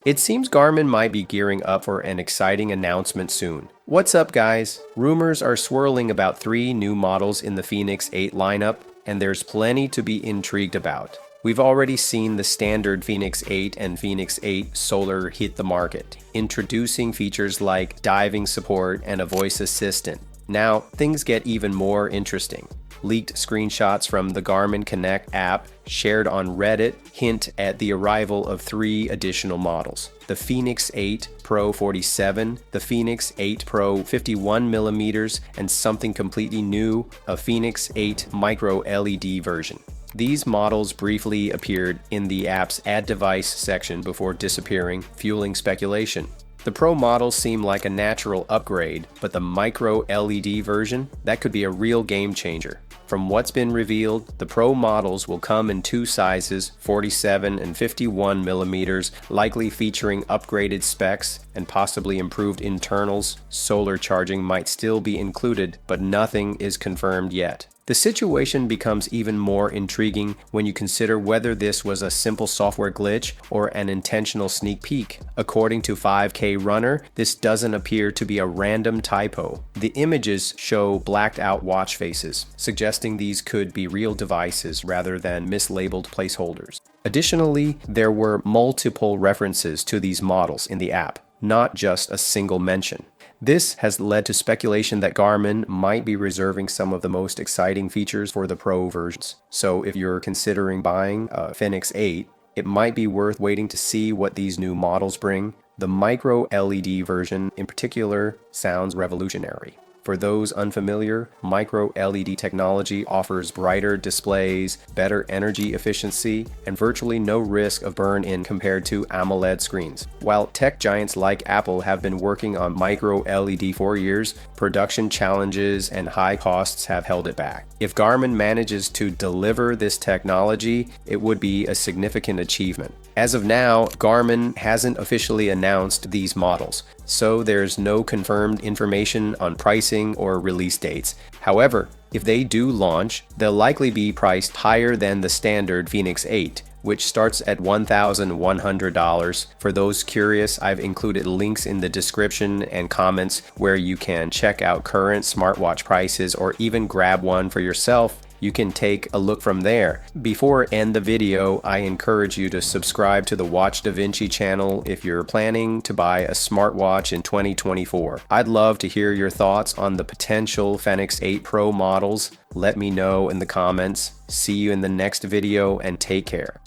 It seems Garmin might be gearing up for an exciting announcement soon. What's up, guys? Rumors are swirling about 3 new models in the Fenix 8 lineup, and there's plenty to be intrigued about. We've already seen the standard Fenix 8 and Fenix 8 Solar hit the market, introducing features like diving support and a voice assistant. Now, things get even more interesting. Leaked screenshots from the Garmin Connect app shared on Reddit hint at the arrival of 3 additional models: the Fenix 8 Pro 47, the Fenix 8 Pro 51mm, and something completely new, a Fenix 8 Micro LED version. These models briefly appeared in the app's Add Device section before disappearing, fueling speculation. The Pro models seem like a natural upgrade, but the Micro LED version, that could be a real game changer. From what's been revealed, the Pro models will come in 2 sizes, 47 and 51mm, likely featuring upgraded specs and possibly improved internals. Solar charging might still be included, but nothing is confirmed yet. The situation becomes even more intriguing when you consider whether this was a simple software glitch or an intentional sneak peek. According to 5K Runner, this doesn't appear to be a random typo. The images show blacked out watch faces, suggesting these could be real devices rather than mislabeled placeholders. Additionally, there were multiple references to these models in the app, not just a single mention. This has led to speculation that Garmin might be reserving some of the most exciting features for the Pro versions. So if you're considering buying a Fenix 8, it might be worth waiting to see what these new models bring. The Micro LED version in particular sounds revolutionary. For those unfamiliar, Micro LED technology offers brighter displays, better energy efficiency, and virtually no risk of burn-in compared to AMOLED screens. While tech giants like Apple have been working on Micro LED for years, production challenges and high costs have held it back. If Garmin manages to deliver this technology, it would be a significant achievement. As of now, Garmin hasn't officially announced these models, so there's no confirmed information on pricing or release dates. However, if they do launch, they'll likely be priced higher than the standard Fenix 8, which starts at $1,100. For those curious, I've included links in the description and comments where you can check out current smartwatch prices or even grab one for yourself. You can take a look from there. Before I end the video, I encourage you to subscribe to the Watch Da Vinci channel if you're planning to buy a smartwatch in 2024. I'd love to hear your thoughts on the potential Fenix 8 Pro models. Let me know in the comments. See you in the next video and take care.